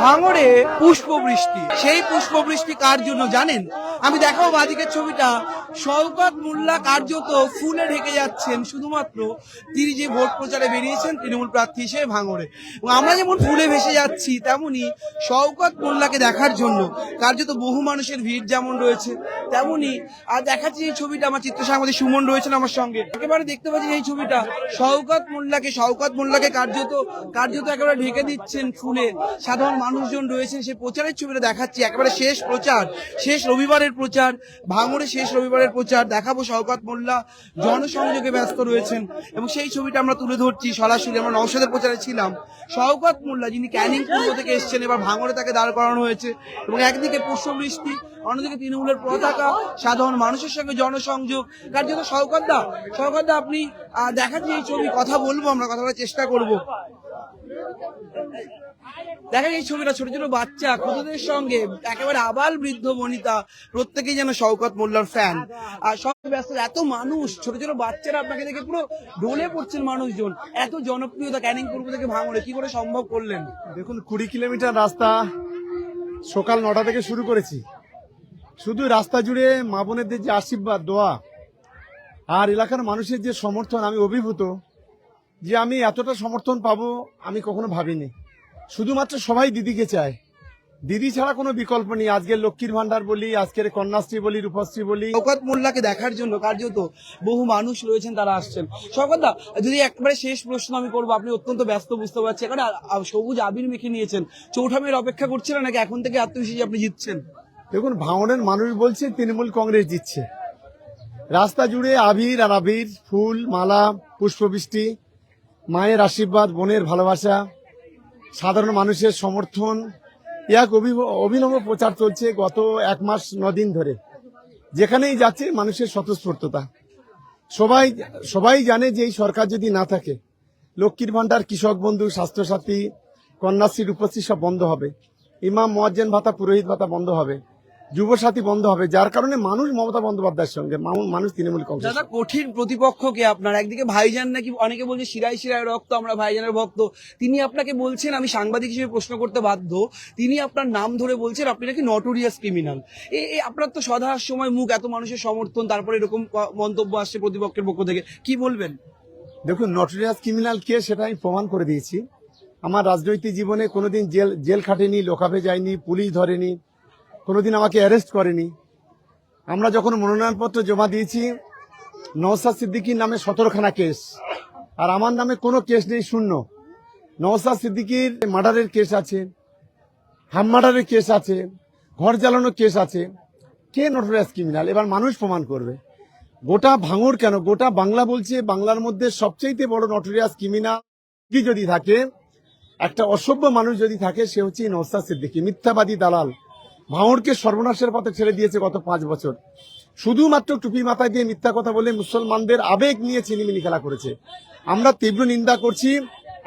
ভাঙড়ে পুষ্পবৃষ্টি, সেই পুষ্পবৃষ্টি কার জন্য জানেন? আমি দেখাবো বাদিকের ছবিটা। শওকত মোল্লা কার্যত ফুলে ঢেকে যাচ্ছেন শুধুমাত্র তিনি যে ভোট প্রচারে বেরিয়েছেন তৃণমূল প্রার্থী হিসেবে ভাঙড়ে। এবং আমরা যেমন ফুলে ভেসে যাচ্ছি তেমনি শওকত মোল্লাকে দেখার জন্য কার্যত বহু মানুষের ভিড় যেমন রয়েছে তেমনি আর দেখাচ্ছি এই ছবিটা। আমার চিত্র সাংবাদিক সুমন রয়েছেন আমার সঙ্গে, একেবারে দেখতে পাচ্ছি এই ছবিটা। শওকত মোল্লাকে কার্যত একেবারে ঢেকে দিচ্ছেন ফুলে সাধারণ মানুষজন রয়েছেন। সেই প্রচারের ছবিটা দেখাচ্ছি, একেবারে শেষ প্রচার, শেষ রবিবারের প্রচার, ভাঙড়ে শেষ রবিবারের প্রচার দেখাবো। শওকত মোল্লা জনসংযোগে ব্যস্ত রয়েছেন এবং সেই ছবিটা আমরা তুলে ধরছি সরাসরি। আমরা নওশাদের প্রচারে ছিলাম। শওকত মোল্লা যিনি ক্যানিং পূর্ব থেকে এসেছেন, এবার ভাঙড়ে তাকে দাঁড় করানো হয়েছে এবং একদিকে পুষ্পবৃষ্টি, অন্যদিকে তৃণমূলের পতাকা, সাধারণ মানুষের সঙ্গে জনসংযোগ। কার্যত শওকত দা আপনি দেখাচ্ছি এই ছবি, কথা বলবো, আমরা কথা বলার চেষ্টা করবো। দেখেন এই ছবিটা, ছোট ছোট বাচ্চা খুদদের সঙ্গে একেবারে আবাল বৃদ্ধ বনিতা প্রত্যেকেই যেন শওকত মোল্লার ফ্যান। আর সব ব্যস্ত, এত মানুষ, ছোট ছোট বাচ্চারা আপনাকে দেখে পুরো ডলে পড়ছেন মানুষজন। এত জনপ্রিয়তা ক্যানিং পূর্ব থেকে ভাঙড়ে কি করে সম্ভব করলেন? দেখুন, 20 কিলোমিটার রাস্তা সকাল 9টা থেকে শুরু করেছি। শুধু রাস্তা জুড়ে মা বোনেদের যে আশীর্বাদ, দোয়া আর এলাকার মানুষের যে সমর্থন, আমি অভিভূত যে আমি এতটা সমর্থন পাবো আমি কখনো ভাবিনি। শুধুমাত্র সবাই দিদিকে চায়, দিদি ছাড়া কোনো বিকল্প নেই। আজকের লক্ষ্মীর ভান্ডার বলি, আজকের কন্যাশ্রী বলি, রূপশ্রী বলি। শওকত মোল্লাকে দেখার জন্য কার্যত বহু মানুষ রয়েছেন, তারা আসছেন। শওকত দা, যদি একবারে শেষ প্রশ্ন আমি করবো, আপনি অত্যন্ত ব্যস্ত বুঝতে পারছি, এখানে সবুজ আবির মেখে নিয়েছেন, চৌঠামের অপেক্ষা করছিলেন নাকি এখন থেকে আত্মবিশ্বাসী আপনি জিতছেন? দেখুন, ভাঙড়ের মানুষ বলছে তৃণমূল কংগ্রেস জিতছে। রাস্তা জুড়ে আবির আর আবির, ফুল মালা, পুষ্পবৃষ্টি, মায়ের আশীর্বাদ, বোনের ভালোবাসা, সাধারণ মানুষের সমর্থন, এক অভিনব প্রচার চলছে গত 1 মাস 9 দিন ধরে। যেখানেই যাচ্ছে মানুষের স্বতঃস্ফূর্ততা। সবাই জানে যে এই সরকার যদি না থাকে, লক্ষ্মীর ভান্ডার, কৃষক বন্ধু, স্বাস্থ্যসাথী, কন্যাশ্রী, রূপশ্রী সব বন্ধ হবে, ইমাম মুয়াজ্জিন ভাতা, পুরোহিত ভাতা বন্ধ হবে, যুবসাথী বন্ধ হবে। যার কারণে মানুষ মমতা বন্দ্যোপাধ্যায়ের সঙ্গে, মানুষ তৃণমূল কংগ্রেস। দাদা, কঠিন প্রতিপক্ষকে আপনার, একদিকে ভাইজান নাকি অনেকে বলছে শিরায় শিরায় রক্ত, আমরা ভাইজানের ভক্ত, তিনি আপনাকে বলছেন, আমি সাংবাদিক হিসেবে প্রশ্ন করতে বাধ্য, তিনি আপনার নাম ধরে বলছেন আপনি নাকি নটোরিয়াস ক্রিমিনাল। আপনার তো সদার সময় মুখ, এত মানুষের সমর্থন, তারপরে এরকম মন্তব্য আসছে প্রতিপক্ষের পক্ষ থেকে, কি বলবেন? দেখুন, নটোরিয়াস ক্রিমিনাল কে সেটা আমি প্রমাণ করে দিয়েছি। আমার রাজনৈতিক জীবনে কোনোদিন জেল খাটেনি, লোকাভে যায়নি, পুলিশ ধরেনি, কোনোদিন আমাকে অ্যারেস্ট করেনি। আমরা যখন মনোনয়নপত্র জমা দিয়েছি, নওশাদ সিদ্দিকীর নামে 17খানা কেস, আর আমার নামে কোনো কেস নেই, শূন্য। নওশাদ সিদ্দিকীর মার্ডারের কেস আছে, হাম মার্ডারের কেস আছে, ঘর জ্বালানোর কেস আছে। কে নটোরিয়াস ক্রিমিনাল এবার মানুষ প্রমাণ করবে। গোটা ভাঙড় কেন, গোটা বাংলা বলছে বাংলার মধ্যে সবচেয়ে বড় নটোরিয়াস ক্রিমিনাল যদি থাকে, একটা অসভ্য মানুষ যদি থাকে, সে হচ্ছে নওশাদ সিদ্দিকী, মিথ্যাবাদী দালাল। ভাঙড়কে সর্বনাশের পথে ছেড়ে দিয়েছে গত 5 বছর। শুধুমাত্র টুপি মাথায় দিয়ে মিথ্যা কথা বলে মুসলমানদের আবেগ নিয়ে ছিনিমিনি খেলা করেছে। আমরা তীব্র নিন্দা করছি।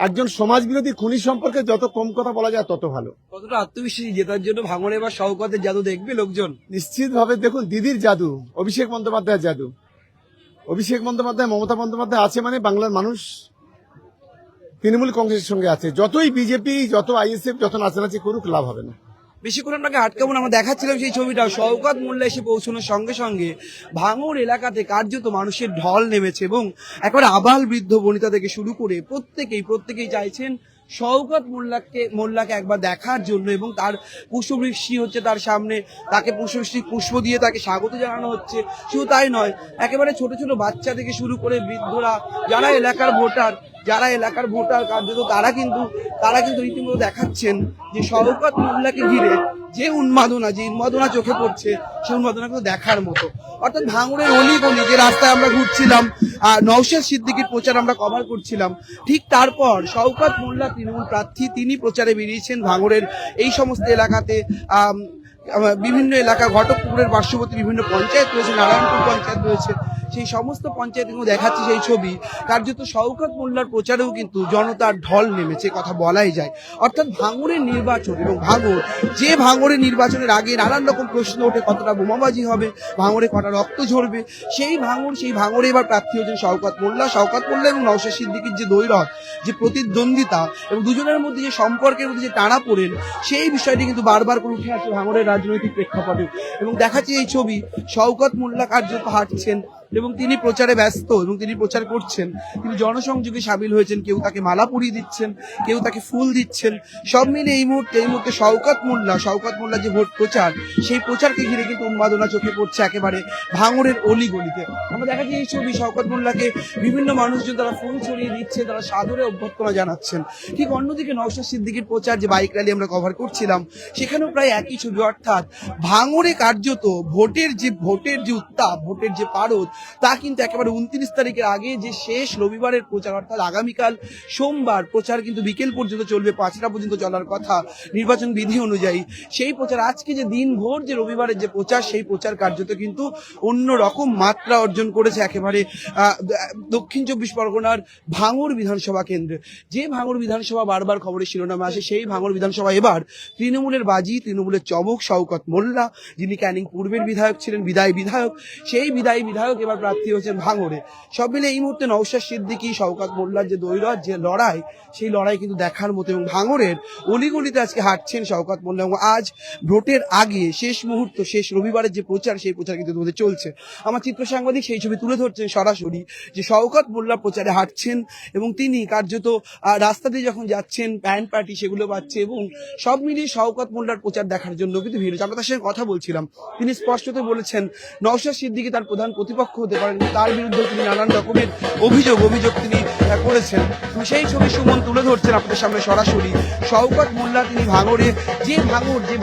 একজন সমাজবিরোধী খুনি সম্পর্কে যত কম কথা বলা যায় তত ভালো। কতটা আত্মবিশ্বাসী জেতার জন্য ভাঙড়ে এবার শওকতের জাদু দেখবে লোকজন? নিশ্চিতভাবে। দেখুন, দিদির জাদু, অভিষেক বন্দ্যোপাধ্যায়ের জাদু। অভিষেক বন্দ্যোপাধ্যায়, মমতা বন্দ্যোপাধ্যায় আছে মানে বাংলার মানুষ তৃণমূল কংগ্রেসের সঙ্গে আছে। যতই বিজেপি, যত আইএসএফ, যত নাচানাচি করুক, লাভ হবে না। বেশিক্ষণ আপনাকে আটকাবো না, আমরা দেখাচ্ছিলাম সেই ছবিটা। শওকত মোল্লা এসে পৌঁছানোর সঙ্গে সঙ্গে ভাঙড় এলাকাতে কার্যত মানুষের ঢল নেমেছে এবং একেবারে আবাল বৃদ্ধ বনিতা থেকে শুরু করে প্রত্যেকেই চাইছেন শওকত মোল্লাকে একবার দেখার জন্য এবং তার পুষ্পবৃষ্টি হচ্ছে তার সামনে, তাকে পুষ্প দিয়ে তাকে স্বাগত জানানো হচ্ছে। শুধু তাই নয়, একেবারে ছোট ছোট বাচ্চা থেকে শুরু করে বৃদ্ধরা, যারা এলাকার ভোটার কার্যত তারা কিন্তু রীতিমতো দেখাচ্ছেন যে শওকত মোল্লাকে ঘিরে যে উন্মাদনা চোখে পড়ছে, সেই উন্মাদনা কিন্তু দেখার মতো। অর্থাৎ ভাঙড়ের অলিগলি যে রাস্তায় আমরা ঘুরছিলাম, নওশাদ সিদ্দিকীর প্রচার আমরা কভার করছিলাম, ঠিক তারপর শওকত মোল্লা তৃণমূল প্রার্থী, তিনি প্রচারে বেরিয়েছেন ভাঙড়ের এই সমস্ত এলাকাতে। বিভিন্ন এলাকা, ঘটকপুকুরের পার্শ্ববর্তী বিভিন্ন পঞ্চায়েত রয়েছে, নারায়ণপুর পঞ্চায়েত রয়েছে, সেই সমস্ত পঞ্চায়েতে কিন্তু দেখাচ্ছে সেই ছবি, কার্যত শওকত মোল্লার প্রচারেও কিন্তু জনতার ঢল নেমেছে, কথা বলাই যায়। অর্থাৎ ভাঙড়ের নির্বাচন এবং ভাঙড়ের নির্বাচনের আগে নানান রকম প্রশ্ন ওঠে, কতটা বোমাবাজি হবে, ভাঙড়ে কটা রক্ত ঝরবে। সেই ভাঙড়ে এবার প্রার্থী হচ্ছেন শওকত মোল্লা এবং নওশাদ সিদ্দিকীর যে দ্বৈরথ, যে প্রতিদ্বন্দ্বিতা এবং দুজনের মধ্যে যে সম্পর্কের মধ্যে যে টানা পড়েন, সেই বিষয়টি কিন্তু বারবার করে উঠে আসে ভাঙড়ের রাজনৈতিক প্রেক্ষাপটে। এবং দেখাচ্ছে এই ছবি, শওকত মোল্লা কার্যত হাঁটছেন এবং তিনি প্রচারে ব্যস্ত এবং তিনি প্রচার করছেন, তিনি জনসংযোগে সামিল হয়েছেন। কেউ তাকে মালা পরিয়ে দিচ্ছেন, কেউ তাকে ফুল দিচ্ছেন। সব মিলে এই মুহূর্তে শওকত মোল্লা যে ভোট প্রচার, সেই প্রচারকে ঘিরে কিন্তু উন্মাদনা চোখে পড়ছে একেবারে ভাঙড়ের অলিগলিতে। আমরা দেখাচ্ছি এই ছবি, শওকত মোল্লাকে বিভিন্ন মানুষজন তারা ফুল ছড়িয়ে দিচ্ছে, তারা সাদরে অভ্যর্থনা জানাচ্ছেন। ঠিক অন্যদিকে নওশাদ সিদ্দিকীর প্রচার, যে বাইক র্যালি আমরা কভার করছিলাম, সেখানেও প্রায় একই ছবি। অর্থাৎ ভাঙড়ে কার্যত ভোটের যে উত্তাপ, ভোটের যে পারদ, তা কিন্তু একেবারে 29 তারিখের আগে যে শেষ রবিবারের প্রচার, অর্থাৎ আগামীকাল সোমবার প্রচার কিন্তু বিকেল পর্যন্ত চলবে, 5টা পর্যন্ত চলার কথা নির্বাচন বিধি অনুযায়ী। সেই প্রচার আজকে যে দিনভর যে রবিবারের যে প্রচার, সেই প্রচার কার্যত কিন্তু অন্য রকম মাত্রা অর্জন করেছে একেবারে দক্ষিণ 24 পরগনার ভাঙড় বিধানসভা কেন্দ্রে। যে ভাঙড় বিধানসভা বারবার খবরের শিরোনামে আসে, সেই ভাঙড় বিধানসভা এবার তৃণমূলের বাজি, তৃণমূলের চমক, শওকত মোল্লা, যিনি ক্যানিং পূর্বের বিধায়ক ছিলেন, বিদায়ী বিধায়ক, সেই বিদায়ী বিধায়ক এবার প্রার্থী হচ্ছেন ভাঙড়ে। সব মিলে এই মুহূর্তে নওশাদ সিদ্দিকী, শওকত মোল্লার যে দ্বৈরথ, যে লড়াই, সেই লড়াই কিন্তু দেখার মতো। এবং ভাঙড়ের অলিগলিতে আজকে হাঁটছেন শওকত মোল্লা এবং আজ ভোটের আগে শেষ মুহূর্ত, শেষ রবিবারের যে প্রচার, সেই প্রচার কিন্তু তোমাদের চলছে। আমার চিত্র সাংবাদিক সেই ছবি তুলে ধরছেন সরাসরি, যে শওকত মোল্লা প্রচারে হাঁটছেন এবং তিনি কার্যত রাস্তা দিয়ে যখন যাচ্ছেন, প্যান্ট পার্টি সেগুলো পাচ্ছে এবং সব মিলিয়ে শওকত মোল্লার প্রচার দেখার জন্য কিন্তু ভিড় হচ্ছে। আমরা তার সঙ্গে কথা বলছিলাম, তিনি স্পষ্টত বলেছেন নওশাদ সিদ্দিকী তার প্রধান প্রতিপক্ষ হতে পারেন, তার বিরুদ্ধে তিনি নানান রকমের অভিযোগ তিনি করেছেন। সেই ছবি সুমন তুলে ধরছেন আপনাদের সামনে সরাসরি। শওকত মোল্লা তিনি ভাঙড়ে, যে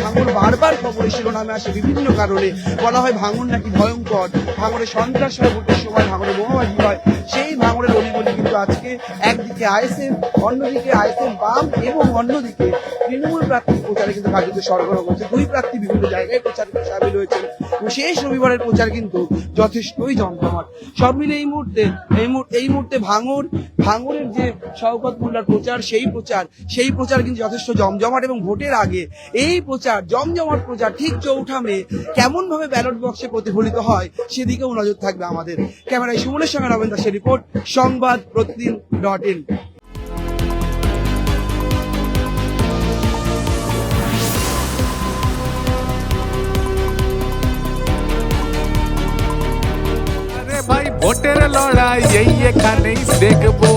ভাঙড় বারবার খবরের শিরোনামে আসে বিভিন্ন কারণে, বলা হয় ভাঙড় নাকি ভয়ঙ্কর, ভাঙড়ে সন্ত্রাস হয়, ভোটের সময় ভাঙড়ে বোমাবাজি হয়। সেই ভাঙড়ের অলিগলি কিন্তু আজকে একদিকে আইএসএফ, অন্যদিকে আইএসএফ বাম এবং অন্যদিকে তৃণমূল প্রার্থীর প্রচারে কিন্তু কার্যত সরগরম হচ্ছে। দুই প্রার্থী বিভিন্ন জায়গায় প্রচার সামিল হয়েছেন এবং শেষ রবিবারের প্রচার কিন্তু যথেষ্টই জমজমাট। সব মিলে এই মুহূর্তে ভাঙড়ের যে শওকত মোল্লার প্রচার, সেই প্রচার কিন্তু যথেষ্ট জমজমাট। এবং ভোটের আগে এই প্রচার, জমজমাট প্রচার ঠিক 4 মে কেমন ভাবে ব্যালট বক্সে প্রতিফলিত হয়, সেদিকেও নজর থাকবে আমাদের। ক্যামেরায় সুমনের সঙ্গে রবীন্দ্র দাসের রিপোর্ট, সংবাদ প্রতিদিন.in। ভাই ভোটের লড়াই এই এখানেই দেখবো।